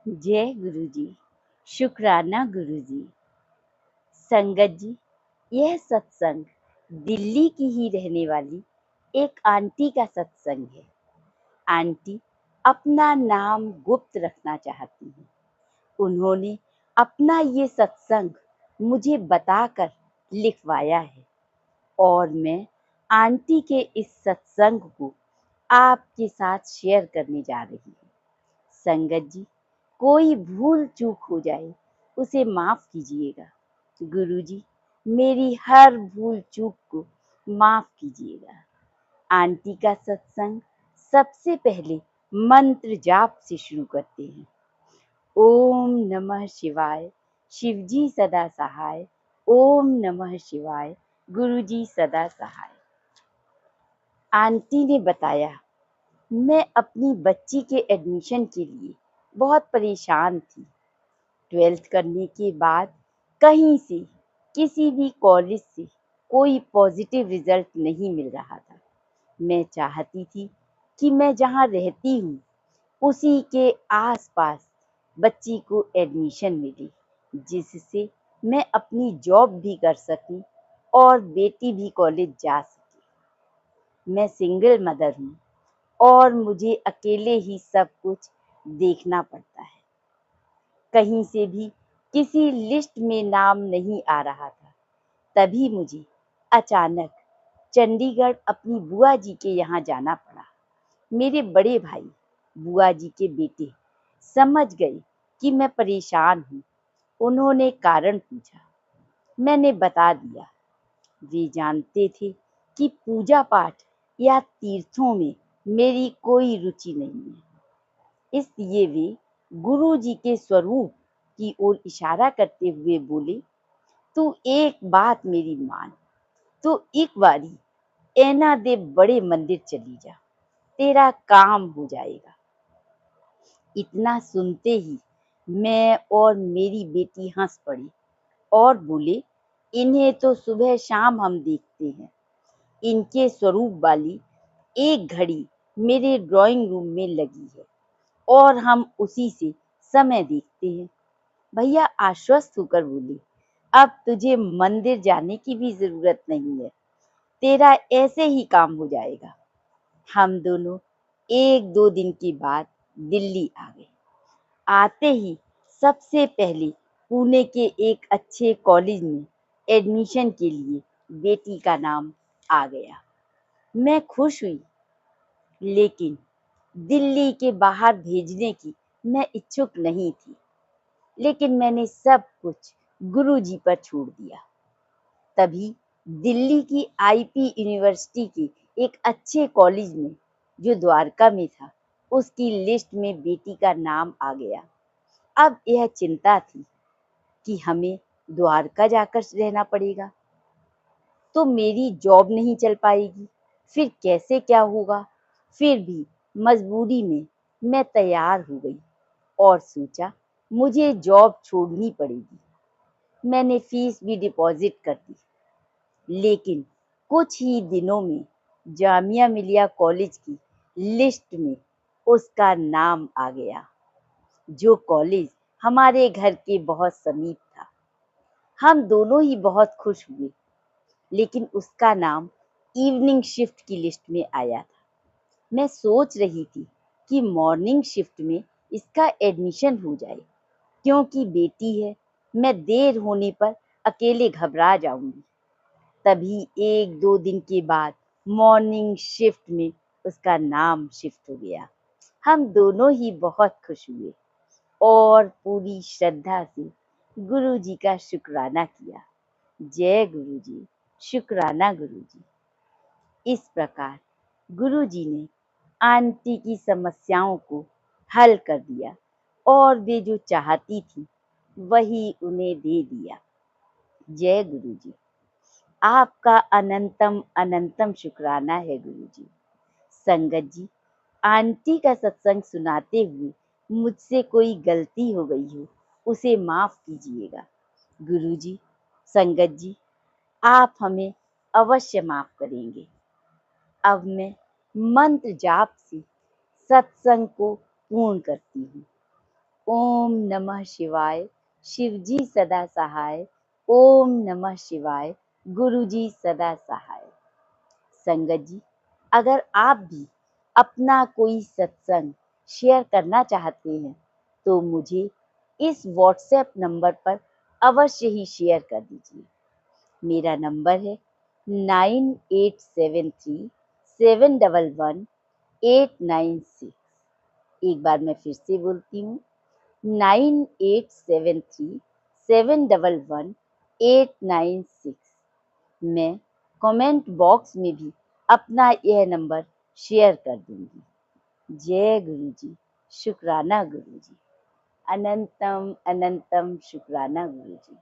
जय गुरु जी। शुक्राना गुरु जी। संगत जी, यह सत्संग दिल्ली की ही रहने वाली एक आंटी का सत्संग है। आंटी अपना नाम गुप्त रखना चाहती हैं। उन्होंने अपना ये सत्संग मुझे बताकर लिखवाया है और मैं आंटी के इस सत्संग को आपके साथ शेयर करने जा रही हूँ। संगत जी, कोई भूल चूक हो जाए उसे माफ कीजिएगा। गुरुजी, मेरी हर भूल चूक को माफ कीजिएगा। आंटी का सत्संग सबसे पहले मंत्र जाप से शुरू करते हैं। ओम नमः शिवाय, शिवजी सदा सहाय। ओम नमः शिवाय, गुरुजी सदा सहाय। आंटी ने बताया, मैं अपनी बच्ची के एडमिशन के लिए बहुत परेशान थी। 12th करने के बाद कहीं से, किसी भी कॉलेज से कोई पॉजिटिव रिजल्ट नहीं मिल रहा था। मैं चाहती थी कि मैं जहाँ रहती हूँ उसी के आसपास बच्ची को एडमिशन मिले, जिससे मैं अपनी जॉब भी कर सकूं और बेटी भी कॉलेज जा सके। मैं सिंगल मदर हूँ और मुझे अकेले ही सब कुछ देखना पड़ता है। कहीं से भी किसी लिस्ट में नाम नहीं आ रहा था। तभी मुझे अचानक चंडीगढ़ अपनी बुआ जी के यहाँ जाना पड़ा। मेरे बड़े भाई, बुआ जी के बेटे, समझ गए कि मैं परेशान हूँ। उन्होंने कारण पूछा। मैंने बता दिया। वे जानते थे कि पूजा पाठ या तीर्थों में मेरी कोई रुचि नहीं है। इसलिए वे गुरु जी के स्वरूप की ओर इशारा करते हुए बोले, तू एक बात मेरी मान, तो एक बारी ऐना दे बड़े मंदिर चली जा, तेरा काम हो जाएगा। इतना सुनते ही मैं और मेरी बेटी हंस पड़ी और बोले, इन्हें तो सुबह शाम हम देखते हैं। इनके स्वरूप वाली एक घड़ी मेरे ड्राइंग रूम में लगी है और हम उसी से समय देखते हैं। भैया आश्वस्त होकर बोले, अब तुझे मंदिर जाने की भी जरूरत नहीं है, तेरा ऐसे ही काम हो जाएगा। हम दोनों 1-2 दिन के बाद दिल्ली आ गए। आते ही सबसे पहले पुणे के एक अच्छे कॉलेज में एडमिशन के लिए बेटी का नाम आ गया। मैं खुश हुई, लेकिन दिल्ली के बाहर भेजने की मैं इच्छुक नहीं थी। लेकिन मैंने सब कुछ गुरुजी पर छोड़ दिया। तभी दिल्ली की आईपी यूनिवर्सिटी के एक अच्छे कॉलेज में, जो द्वारका में था, उसकी लिस्ट में बेटी का नाम आ गया। अब यह चिंता थी कि हमें द्वारका जाकर रहना पड़ेगा, तो मेरी जॉब नहीं चल पाएगी। फिर कैसे क्या होगा। फिर भी मजबूरी में मैं तैयार हो गई और सोचा मुझे जॉब छोड़नी पड़ेगी। मैंने फीस भी डिपॉजिट कर दी। लेकिन कुछ ही दिनों में जामिया मिलिया कॉलेज की लिस्ट में उसका नाम आ गया, जो कॉलेज हमारे घर के बहुत समीप था। हम दोनों ही बहुत खुश हुए, लेकिन उसका नाम इवनिंग शिफ्ट की लिस्ट में आया था। मैं सोच रही थी कि मॉर्निंग शिफ्ट में इसका एडमिशन हो जाए, क्योंकि बेटी है, मैं देर होने पर अकेले घबरा जाऊंगी। तभी 1-2 दिन के बाद मॉर्निंग शिफ्ट में उसका नाम शिफ्ट हो गया। हम दोनों ही बहुत खुश हुए और पूरी श्रद्धा से गुरु जी का शुक्राना किया। जय गुरु जी, शुक्राना गुरु जी। इस प्रकार गुरु जी ने आंटी की समस्याओं को हल कर दिया और वे जो चाहती थी वही उन्हें दे दिया। जय गुरु जी। आपका अनंतम अनंतम शुक्राना है गुरु जी। संगत जी, आंटी का सत्संग सुनाते हुए मुझसे कोई गलती हो गई हो, उसे माफ कीजिएगा। गुरु जी, संगत जी, आप हमें अवश्य माफ करेंगे। अब मैं मंत्र जाप से सत्संग को पूर्ण करती हूँ। ओम नमः शिवाय, शिवजी सदा सहाय। ओम नमः शिवाय, गुरुजी सदा सहाय। संगत जी, अगर आप भी अपना कोई सत्संग शेयर करना चाहते हैं तो मुझे इस व्हाट्सएप नंबर पर अवश्य ही शेयर कर दीजिए। मेरा नंबर है 9873 711 896। एक बार मैं फिर से बोलती हूँ, 9873 711 896। मैं कमेंट बॉक्स में भी अपना यह नंबर शेयर कर दूंगी। जय गुरु जी, शुक्राना गुरु जी, अनंतम अनंतम शुक्राना गुरु जी।